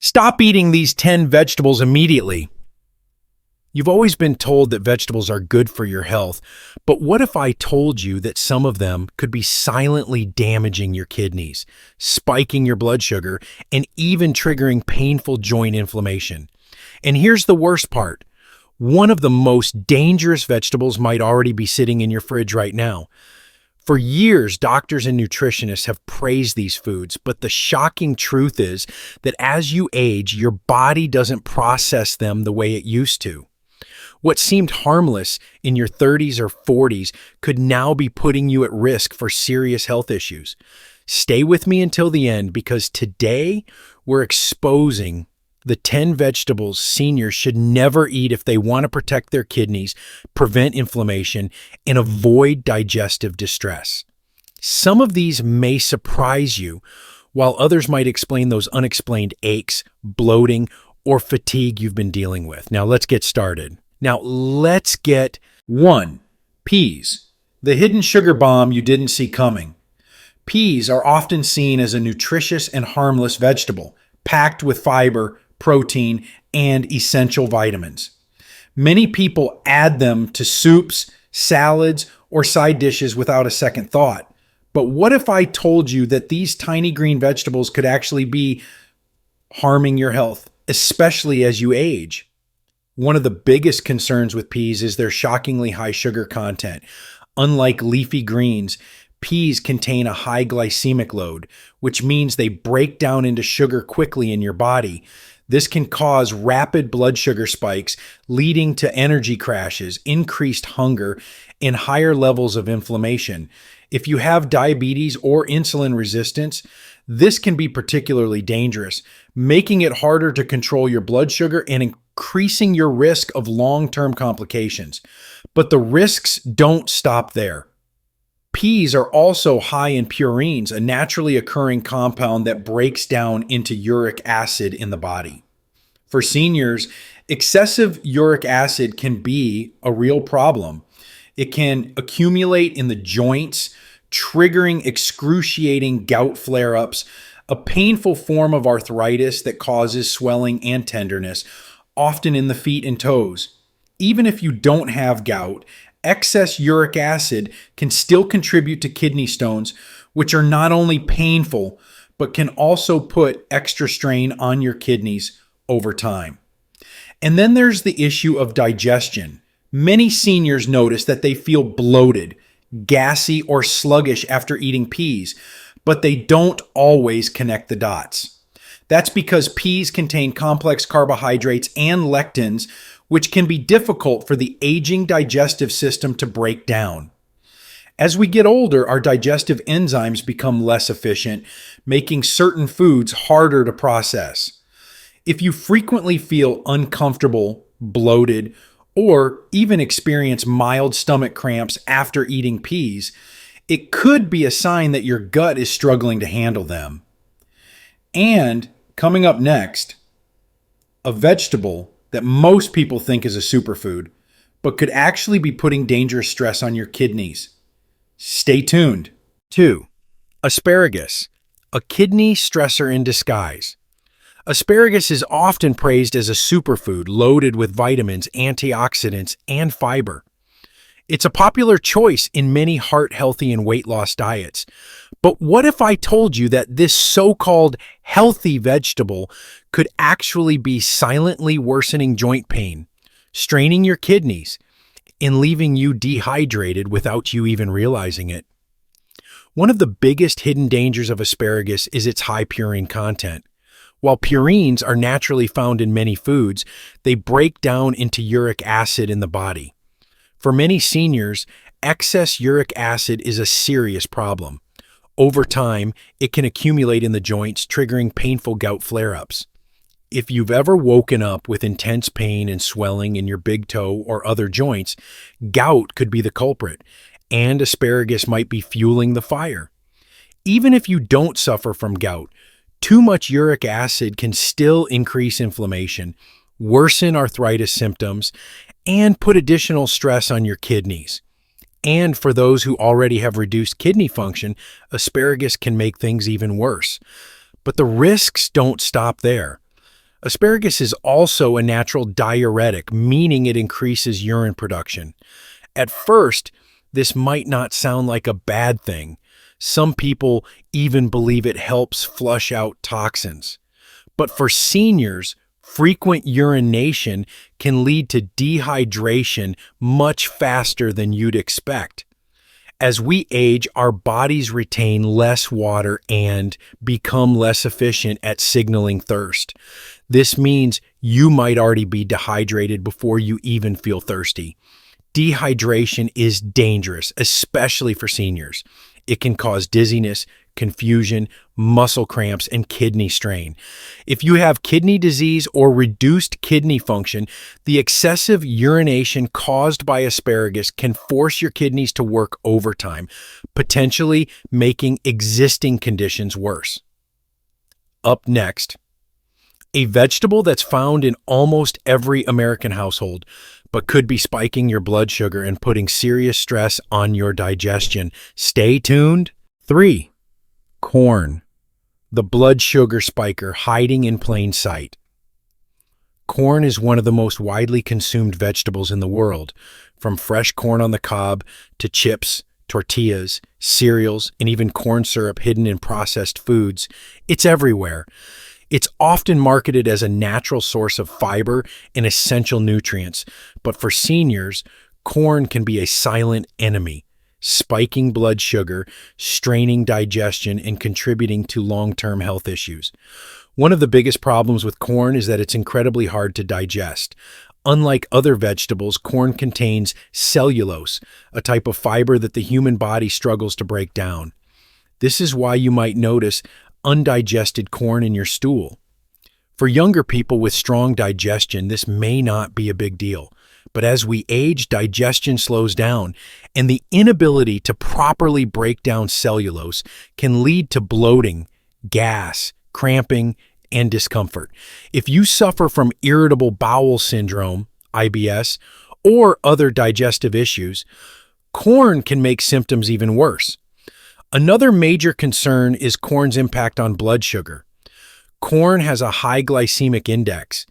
Stop eating these 10 vegetables immediately. You've always been told that vegetables are good for your health, but what if I told you that some of them could be silently damaging your kidneys, spiking your blood sugar, and even triggering painful joint inflammation? And here's the worst part. One of the most dangerous vegetables might already be sitting in your fridge right now. For years, doctors and nutritionists have praised these foods, but the shocking truth is that as you age, your body doesn't process them the way it used to. What seemed harmless in your 30s or 40s could now be putting you at risk for serious health issues. Stay with me until the end because today we're exposing the 10 vegetables seniors should never eat if they want to protect their kidneys, prevent inflammation, and avoid digestive distress. Some of these may surprise you, while others might explain those unexplained aches, bloating, or fatigue you've been dealing with. Now let's get started. Let's get 1. Peas, the hidden sugar bomb you didn't see coming. Peas are often seen as a nutritious and harmless vegetable, packed with fiber, protein, and essential vitamins. Many people add them to soups, salads, or side dishes without a second thought. But what if I told you that these tiny green vegetables could actually be harming your health, especially as you age? One of the biggest concerns with peas is their shockingly high sugar content. Unlike leafy greens, peas contain a high glycemic load, which means they break down into sugar quickly in your body. This can cause rapid blood sugar spikes, leading to energy crashes, increased hunger, and higher levels of inflammation. If you have diabetes or insulin resistance, this can be particularly dangerous, making it harder to control your blood sugar and increasing your risk of long-term complications. But the risks don't stop there. Peas are also high in purines, a naturally occurring compound that breaks down into uric acid in the body. For seniors, excessive uric acid can be a real problem. It can accumulate in the joints, triggering excruciating gout flare-ups, a painful form of arthritis that causes swelling and tenderness, often in the feet and toes. Even if you don't have gout, excess uric acid can still contribute to kidney stones, which are not only painful, but can also put extra strain on your kidneys over time. And then there's the issue of digestion. Many seniors notice that they feel bloated, gassy, or sluggish after eating peas, but they don't always connect the dots. That's because peas contain complex carbohydrates and lectins, which can be difficult for the aging digestive system to break down. As we get older, our digestive enzymes become less efficient, making certain foods harder to process. If you frequently feel uncomfortable, bloated, or even experience mild stomach cramps after eating peas, it could be a sign that your gut is struggling to handle them. And coming up next, a vegetable that most people think is a superfood, but could actually be putting dangerous stress on your kidneys. Stay tuned. 2. Asparagus, a kidney stressor in disguise. Asparagus is often praised as a superfood loaded with vitamins, antioxidants, and fiber. It's a popular choice in many heart-healthy and weight-loss diets. But what if I told you that this so-called healthy vegetable could actually be silently worsening joint pain, straining your kidneys, and leaving you dehydrated without you even realizing it? One of the biggest hidden dangers of asparagus is its high purine content. While purines are naturally found in many foods, they break down into uric acid in the body. For many seniors, excess uric acid is a serious problem. Over time, it can accumulate in the joints, triggering painful gout flare-ups. If you've ever woken up with intense pain and swelling in your big toe or other joints, gout could be the culprit, and asparagus might be fueling the fire. Even if you don't suffer from gout, too much uric acid can still increase inflammation, worsen arthritis symptoms, and put additional stress on your kidneys. And for those who already have reduced kidney function, asparagus can make things even worse. But the risks don't stop there. Asparagus is also a natural diuretic, meaning it increases urine production. At first, this might not sound like a bad thing. Some people even believe it helps flush out toxins. But for seniors, frequent urination can lead to dehydration much faster than you'd expect. As we age, our bodies retain less water and become less efficient at signaling thirst. This means you might already be dehydrated before you even feel thirsty. Dehydration is dangerous, especially for seniors. It can cause dizziness, confusion, muscle cramps, and kidney strain. If you have kidney disease or reduced kidney function, the excessive urination caused by asparagus can force your kidneys to work overtime, potentially making existing conditions worse. Up next, a vegetable that's found in almost every American household, but could be spiking your blood sugar and putting serious stress on your digestion. Stay tuned. 3. Corn, the blood sugar spiker hiding in plain sight. Corn is one of the most widely consumed vegetables in the world, from fresh corn on the cob to chips, tortillas, cereals, and even corn syrup hidden in processed foods. It's everywhere. It's often marketed as a natural source of fiber and essential nutrients, but for seniors, corn can be a silent enemy, spiking blood sugar, straining digestion, and contributing to long-term health issues. One of the biggest problems with corn is that it's incredibly hard to digest. Unlike other vegetables, corn contains cellulose, a type of fiber that the human body struggles to break down. This is why you might notice undigested corn in your stool. For younger people with strong digestion, this may not be a big deal. But as we age, digestion slows down, and the inability to properly break down cellulose can lead to bloating, gas, cramping, and discomfort. If you suffer from irritable bowel syndrome, IBS, or other digestive issues, corn can make symptoms even worse. Another major concern is corn's impact on blood sugar. Corn has a high glycemic index,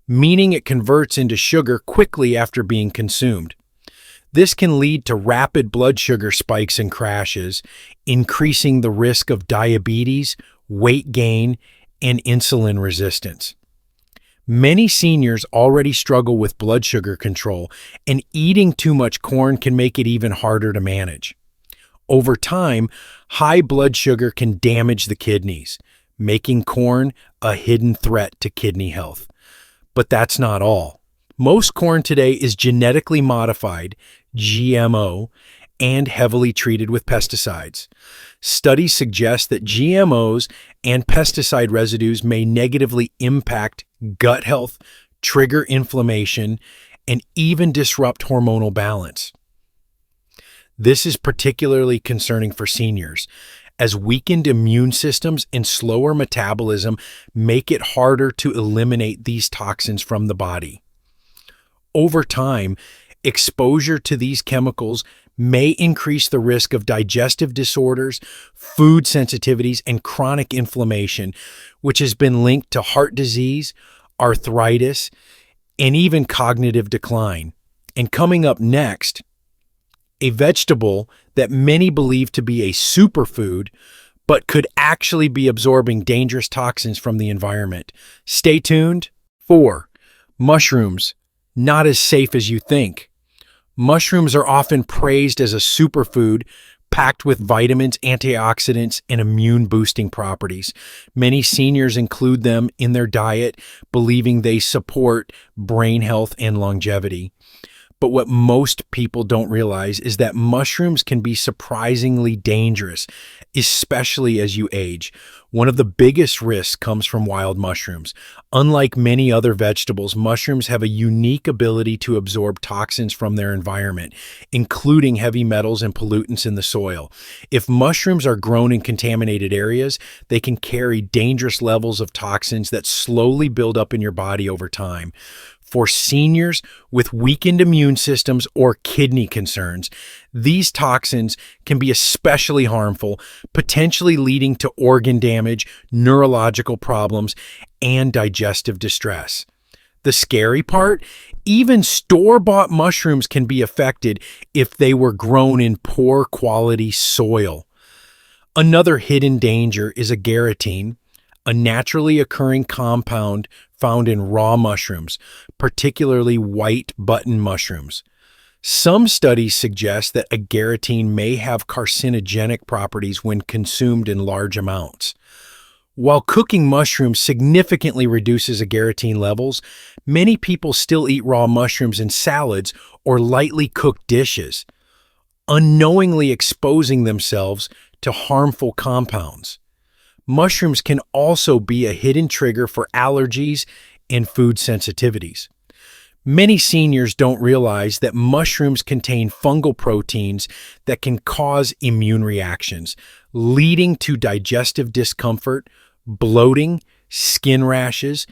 meaning it converts into sugar quickly after being consumed. This can lead to rapid blood sugar spikes and crashes, increasing the risk of diabetes, weight gain, and insulin resistance. Many seniors already struggle with blood sugar control, and eating too much corn can make it even harder to manage. Over time, high blood sugar can damage the kidneys, making corn a hidden threat to kidney health. But that's not all. Most corn today is genetically modified, GMO, and heavily treated with pesticides. Studies suggest that GMOs and pesticide residues may negatively impact gut health, trigger inflammation, and even disrupt hormonal balance. This is particularly concerning for seniors, as weakened immune systems and slower metabolism make it harder to eliminate these toxins from the body. Over time, exposure to these chemicals may increase the risk of digestive disorders, food sensitivities, and chronic inflammation, which has been linked to heart disease, arthritis, and even cognitive decline. And coming up next, a vegetable that many believe to be a superfood, but could actually be absorbing dangerous toxins from the environment. Stay tuned. 4. Mushrooms, not as safe as you think. Mushrooms are often praised as a superfood, packed with vitamins, antioxidants, and immune-boosting properties. Many seniors include them in their diet, believing they support brain health and longevity. But what most people don't realize is that mushrooms can be surprisingly dangerous, especially as you age. One of the biggest risks comes from wild mushrooms. Unlike many other vegetables, mushrooms have a unique ability to absorb toxins from their environment, including heavy metals and pollutants in the soil. If mushrooms are grown in contaminated areas, they can carry dangerous levels of toxins that slowly build up in your body over time. For seniors with weakened immune systems or kidney concerns, these toxins can be especially harmful, potentially leading to organ damage, neurological problems, and digestive distress. The scary part? Even store-bought mushrooms can be affected if they were grown in poor quality soil. Another hidden danger is agarotine, a naturally occurring compound found in raw mushrooms, particularly white button mushrooms. Some studies suggest that agarotine may have carcinogenic properties when consumed in large amounts. While cooking mushrooms significantly reduces agarotine levels, many people still eat raw mushrooms in salads or lightly cooked dishes, unknowingly exposing themselves to harmful compounds. Mushrooms can also be a hidden trigger for allergies and food sensitivities. Many seniors don't realize that mushrooms contain fungal proteins that can cause immune reactions, leading to digestive discomfort, bloating, skin rashes,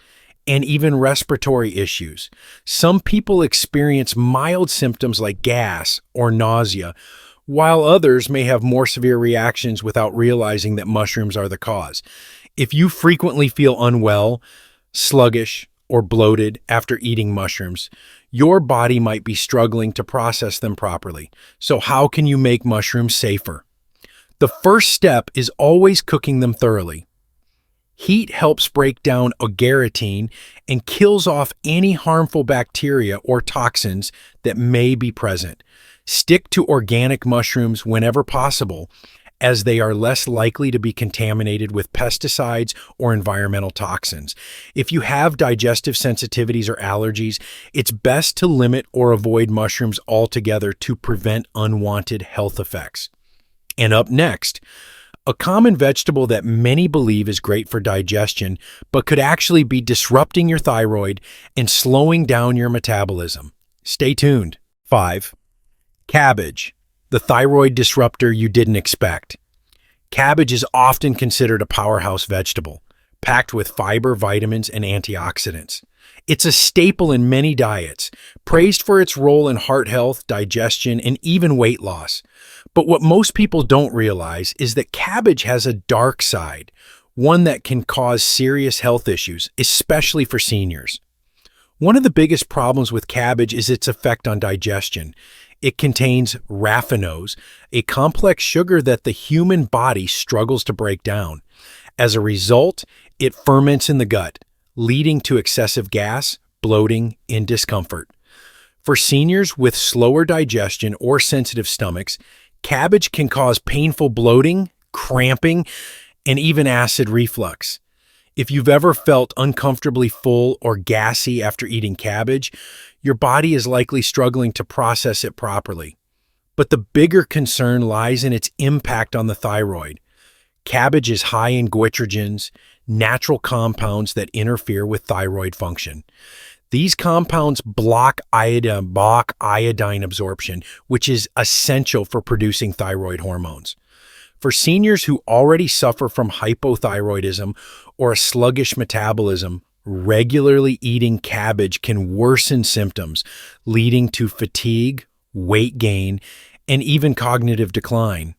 and even respiratory issues. Some people experience mild symptoms like gas or nausea, while others may have more severe reactions without realizing that mushrooms are the cause. If you frequently feel unwell, sluggish, or bloated after eating mushrooms, your body might be struggling to process them properly. So how can you make mushrooms safer? The first step is always cooking them thoroughly. Heat helps break down agarotine and kills off any harmful bacteria or toxins that may be present. Stick to organic mushrooms whenever possible, as they are less likely to be contaminated with pesticides or environmental toxins. If you have digestive sensitivities or allergies, it's best to limit or avoid mushrooms altogether to prevent unwanted health effects. And up next, a common vegetable that many believe is great for digestion, but could actually be disrupting your thyroid and slowing down your metabolism. Stay tuned. 5. Cabbage, the thyroid disruptor you didn't expect. Cabbage is often considered a powerhouse vegetable, packed with fiber, vitamins, and antioxidants. It's a staple in many diets, praised for its role in heart health, digestion, and even weight loss. But what most people don't realize is that cabbage has a dark side, one that can cause serious health issues, especially for seniors. One of the biggest problems with cabbage is its effect on digestion. It contains raffinose, a complex sugar that the human body struggles to break down. As a result, it ferments in the gut, leading to excessive gas, bloating, and discomfort. For seniors with slower digestion or sensitive stomachs, cabbage can cause painful bloating, cramping, and even acid reflux. If you've ever felt uncomfortably full or gassy after eating cabbage, your body is likely struggling to process it properly. But the bigger concern lies in its impact on the thyroid. Cabbage is high in goitrogens, natural compounds that interfere with thyroid function. These compounds block iodine absorption, which is essential for producing thyroid hormones. For seniors who already suffer from hypothyroidism or a sluggish metabolism, regularly eating cabbage can worsen symptoms, leading to fatigue, weight gain, and even cognitive decline.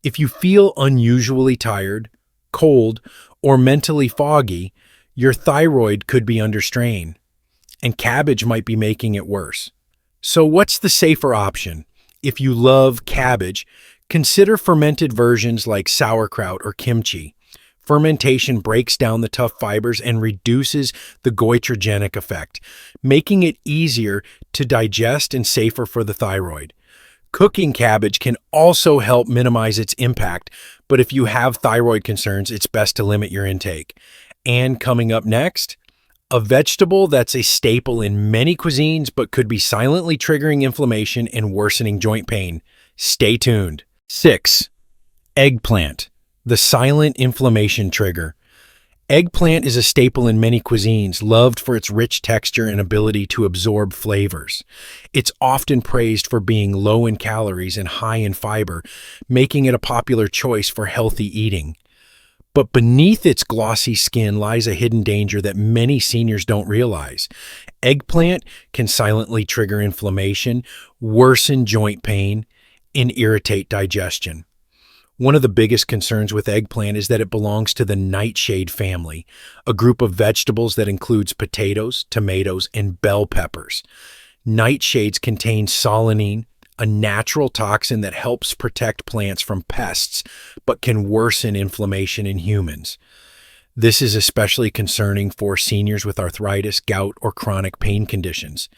If you feel unusually tired, cold, or mentally foggy, your thyroid could be under strain, and cabbage might be making it worse. So what's the safer option? If you love cabbage, consider fermented versions like sauerkraut or kimchi. Fermentation breaks down the tough fibers and reduces the goitrogenic effect, making it easier to digest and safer for the thyroid. Cooking cabbage can also help minimize its impact, but if you have thyroid concerns, it's best to limit your intake. And coming up next, a vegetable that's a staple in many cuisines but could be silently triggering inflammation and worsening joint pain. Stay tuned. 6. Eggplant, the silent inflammation trigger. Eggplant is a staple in many cuisines, loved for its rich texture and ability to absorb flavors. It's often praised for being low in calories and high in fiber, making it a popular choice for healthy eating. But beneath its glossy skin lies a hidden danger that many seniors don't realize. Eggplant can silently trigger inflammation, worsen joint pain, and irritate digestion. One of the biggest concerns with eggplant is that it belongs to the nightshade family, a group of vegetables that includes potatoes, tomatoes, and bell peppers. Nightshades contain solanine, a natural toxin that helps protect plants from pests, but can worsen inflammation in humans. This is especially concerning for seniors with arthritis, gout, or chronic pain conditions.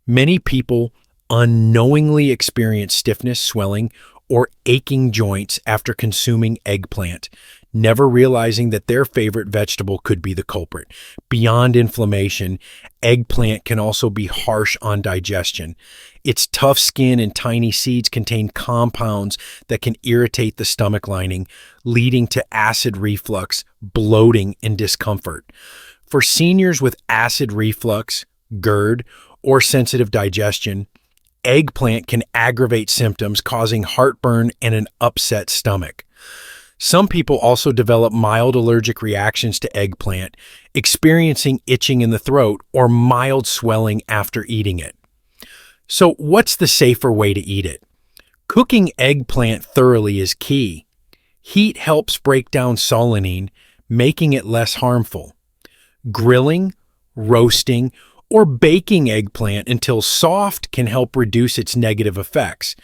Many people unknowingly experience stiffness, swelling, or aching joints after consuming eggplant, never realizing that their favorite vegetable could be the culprit. Beyond inflammation, eggplant can also be harsh on digestion. Its tough skin and tiny seeds contain compounds that can irritate the stomach lining, leading to acid reflux, bloating, and discomfort. For seniors with acid reflux, GERD, or sensitive digestion, eggplant can aggravate symptoms, causing heartburn and an upset stomach. Some people also develop mild allergic reactions to eggplant, experiencing itching in the throat or mild swelling after eating it. So, what's the safer way to eat it? Cooking eggplant thoroughly is key. Heat helps break down solanine, making it less harmful. Grilling, roasting, or baking eggplant until soft can help reduce its negative effects.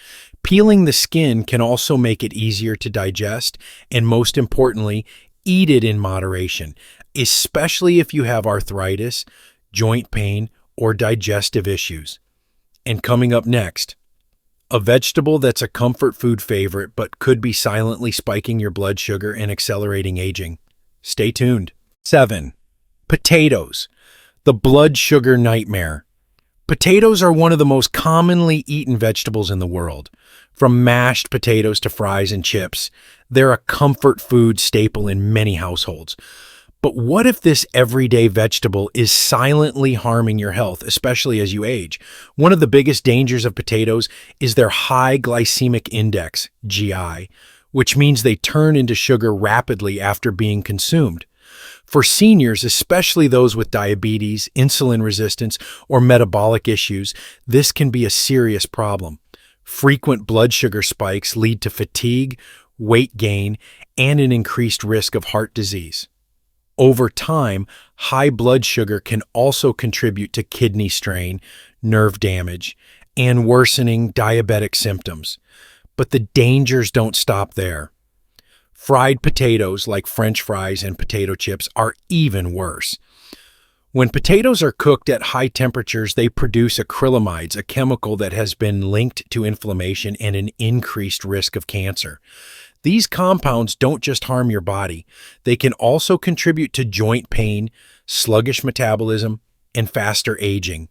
Peeling the skin can also make it easier to digest, and most importantly, eat it in moderation, especially if you have arthritis, joint pain, or digestive issues. And coming up next, a vegetable that's a comfort food favorite but could be silently spiking your blood sugar and accelerating aging. Stay tuned. 7. Potatoes, the blood sugar nightmare. Potatoes are one of the most commonly eaten vegetables in the world. From mashed potatoes to fries and chips, they're a comfort food staple in many households. But what if this everyday vegetable is silently harming your health, especially as you age? One of the biggest dangers of potatoes is their high glycemic index, GI, which means they turn into sugar rapidly after being consumed. For seniors, especially those with diabetes, insulin resistance, or metabolic issues, this can be a serious problem. Frequent blood sugar spikes lead to fatigue, weight gain, and an increased risk of heart disease. Over time, high blood sugar can also contribute to kidney strain, nerve damage, and worsening diabetic symptoms. But the dangers don't stop there. Fried potatoes, like French fries and potato chips, are even worse. When potatoes are cooked at high temperatures, they produce acrylamides, a chemical that has been linked to inflammation and an increased risk of cancer. These compounds don't just harm your body, they can also contribute to joint pain, sluggish metabolism, and faster aging.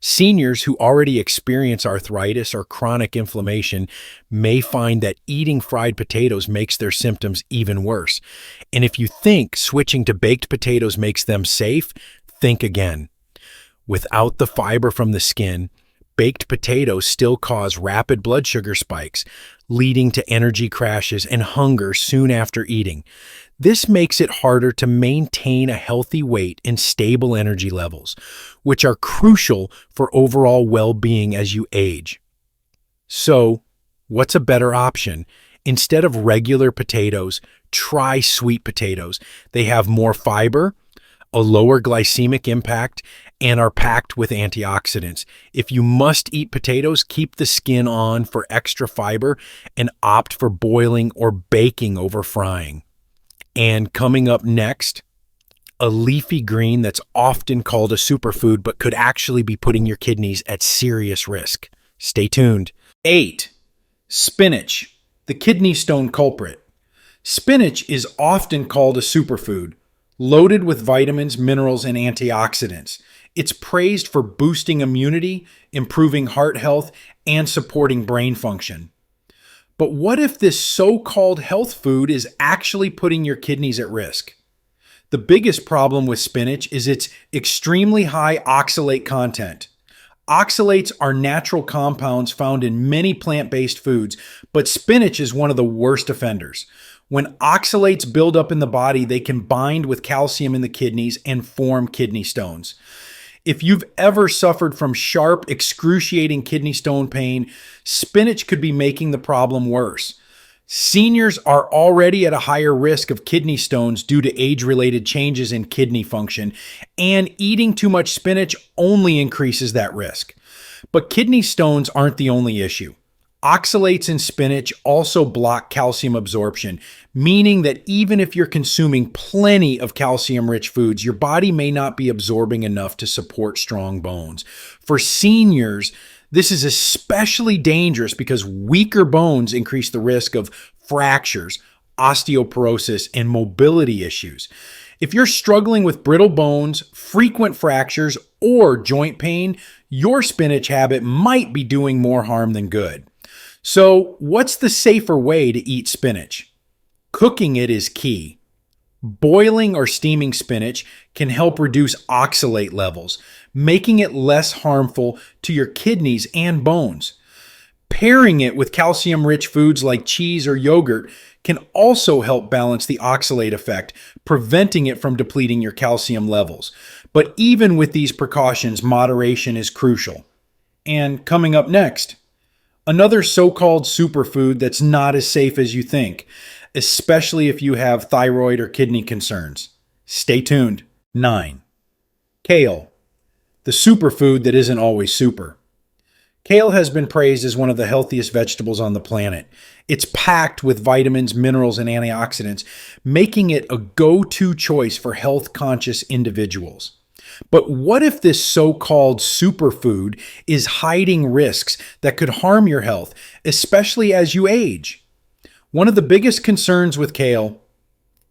Seniors who already experience arthritis or chronic inflammation may find that eating fried potatoes makes their symptoms even worse. And if you think switching to baked potatoes makes them safe, think again. Without the fiber from the skin, baked potatoes still cause rapid blood sugar spikes, leading to energy crashes and hunger soon after eating. This makes it harder to maintain a healthy weight and stable energy levels, which are crucial for overall well-being as you age. So, what's a better option? Instead of regular potatoes, try sweet potatoes. They have more fiber, a lower glycemic impact, and are packed with antioxidants. If you must eat potatoes, keep the skin on for extra fiber and opt for boiling or baking over frying. And coming up next, a leafy green that's often called a superfood but could actually be putting your kidneys at serious risk. Stay tuned. 8. Spinach, the kidney stone culprit. Spinach is often called a superfood, loaded with vitamins, minerals, and antioxidants. It's praised for boosting immunity, improving heart health, and supporting brain function. But what if this so-called health food is actually putting your kidneys at risk? The biggest problem with spinach is its extremely high oxalate content. Oxalates are natural compounds found in many plant-based foods, but spinach is one of the worst offenders. When oxalates build up in the body, they can bind with calcium in the kidneys and form kidney stones. If you've ever suffered from sharp, excruciating kidney stone pain, spinach could be making the problem worse. Seniors are already at a higher risk of kidney stones due to age-related changes in kidney function, and eating too much spinach only increases that risk. But kidney stones aren't the only issue. Oxalates in spinach also block calcium absorption, meaning that even if you're consuming plenty of calcium-rich foods, your body may not be absorbing enough to support strong bones. For seniors, this is especially dangerous because weaker bones increase the risk of fractures, osteoporosis, and mobility issues. If you're struggling with brittle bones, frequent fractures, or joint pain, your spinach habit might be doing more harm than good. So, what's the safer way to eat spinach? Cooking it is key. Boiling or steaming spinach can help reduce oxalate levels, making it less harmful to your kidneys and bones. Pairing it with calcium-rich foods like cheese or yogurt can also help balance the oxalate effect, preventing it from depleting your calcium levels. But even with these precautions, moderation is crucial. And coming up next, another so-called superfood that's not as safe as you think, especially if you have thyroid or kidney concerns. Stay tuned. 9. Kale, the superfood that isn't always super. Kale has been praised as one of the healthiest vegetables on the planet. It's packed with vitamins, minerals, and antioxidants, making it a go-to choice for health-conscious individuals. But what if this so-called superfood is hiding risks that could harm your health, especially as you age? One of the biggest concerns with kale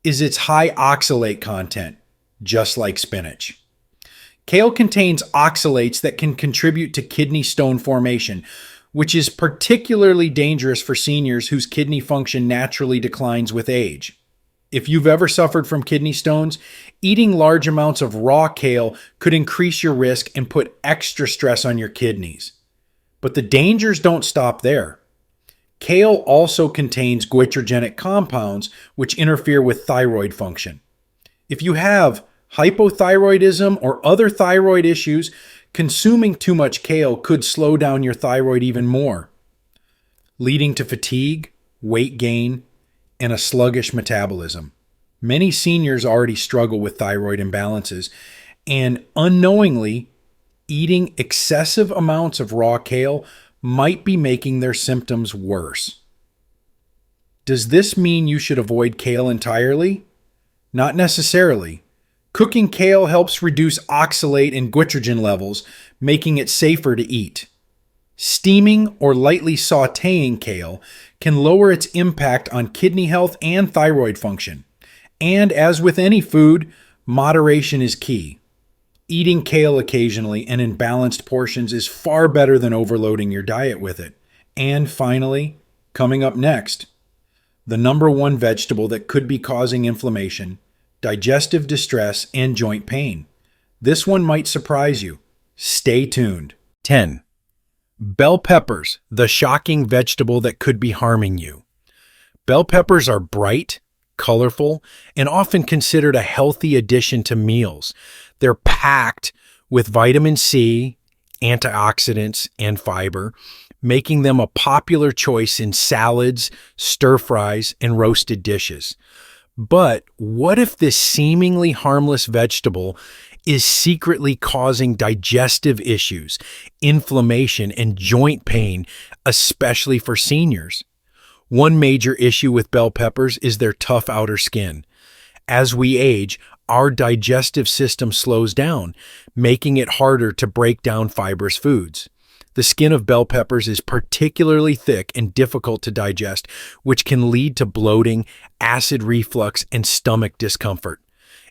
is its high oxalate content, just like spinach. Kale contains oxalates that can contribute to kidney stone formation, which is particularly dangerous for seniors whose kidney function naturally declines with age. If you've ever suffered from kidney stones, eating large amounts of raw kale could increase your risk and put extra stress on your kidneys. But the dangers don't stop there. Kale also contains goitrogenic compounds which interfere with thyroid function. If you have hypothyroidism or other thyroid issues, consuming too much kale could slow down your thyroid even more, leading to fatigue, weight gain, and a sluggish metabolism. Many seniors already struggle with thyroid imbalances, and unknowingly, eating excessive amounts of raw kale might be making their symptoms worse. Does this mean you should avoid kale entirely? Not necessarily. Cooking kale helps reduce oxalate and goitrogen levels, making it safer to eat. Steaming or lightly sautéing kale can lower its impact on kidney health and thyroid function. And as with any food, moderation is key. Eating kale occasionally and in balanced portions is far better than overloading your diet with it. And finally, coming up next, the number one vegetable that could be causing inflammation, digestive distress, and joint pain. This one might surprise you. Stay tuned. 10. Bell peppers, the shocking vegetable that could be harming you. Bell peppers are bright, colorful, and often considered a healthy addition to meals. They're packed with vitamin C, antioxidants, and fiber, making them a popular choice in salads, stir-fries, and roasted dishes. But what if this seemingly harmless vegetable is secretly causing digestive issues, inflammation, and joint pain, especially for seniors? One major issue with bell peppers is their tough outer skin. As we age, our digestive system slows down, making it harder to break down fibrous foods. The skin of bell peppers is particularly thick and difficult to digest, which can lead to bloating, acid reflux, and stomach discomfort.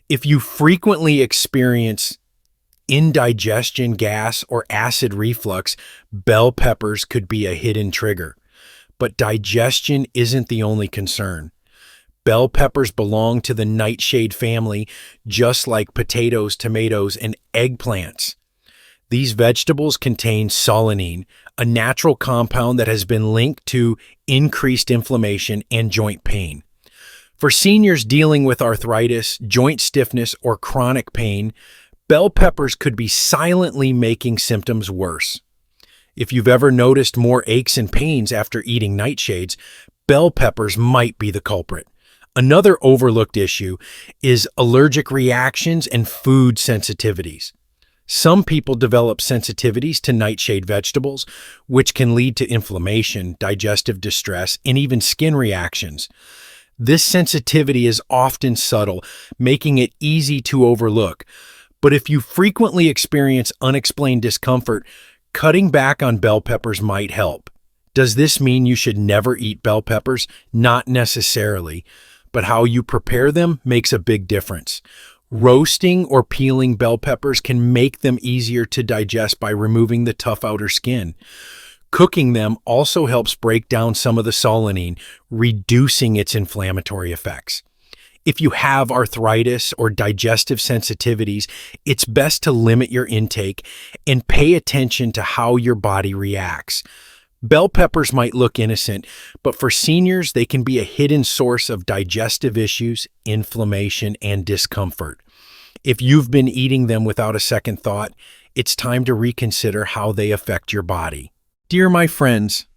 If you frequently experience indigestion, gas, or acid reflux, bell peppers could be a hidden trigger. But digestion isn't the only concern. Bell peppers belong to the nightshade family, just like potatoes, tomatoes, and eggplants. These vegetables contain solanine, a natural compound that has been linked to increased inflammation and joint pain. For seniors dealing with arthritis, joint stiffness, or chronic pain, bell peppers could be silently making symptoms worse. If you've ever noticed more aches and pains after eating nightshades, bell peppers might be the culprit. Another overlooked issue is allergic reactions and food sensitivities. Some people develop sensitivities to nightshade vegetables, which can lead to inflammation, digestive distress, and even skin reactions. This sensitivity is often subtle, making it easy to overlook. But if you frequently experience unexplained discomfort, cutting back on bell peppers might help. Does this mean you should never eat bell peppers? Not necessarily, but how you prepare them makes a big difference. Roasting or peeling bell peppers can make them easier to digest by removing the tough outer skin. Cooking them also helps break down some of the solanine, reducing its inflammatory effects. If you have arthritis or digestive sensitivities, it's best to limit your intake and pay attention to how your body reacts. Bell peppers might look innocent, but for seniors, they can be a hidden source of digestive issues, inflammation, and discomfort. If you've been eating them without a second thought, it's time to reconsider how they affect your body. Dear my friends,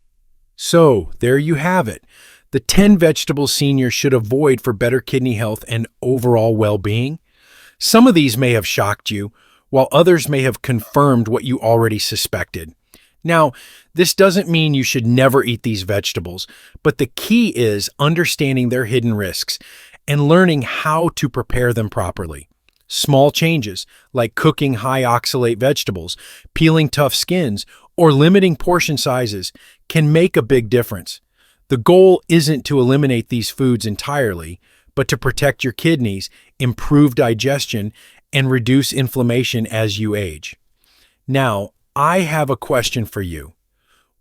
so there you have it. The 10 vegetables seniors should avoid for better kidney health and overall well-being. Some of these may have shocked you, while others may have confirmed what you already suspected. Now, this doesn't mean you should never eat these vegetables, but the key is understanding their hidden risks and learning how to prepare them properly. Small changes, like cooking high oxalate vegetables, peeling tough skins, or limiting portion sizes, can make a big difference. The goal isn't to eliminate these foods entirely, but to protect your kidneys, improve digestion, and reduce inflammation as you age. Now, I have a question for you.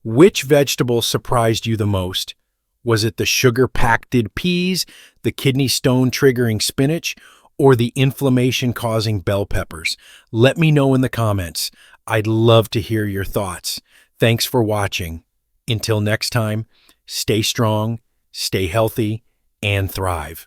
Which vegetable surprised you the most? Was it the sugar-packed peas, the kidney stone-triggering spinach, or the inflammation-causing bell peppers? Let me know in the comments. I'd love to hear your thoughts. Thanks for watching. Until next time, stay strong, stay healthy, and thrive.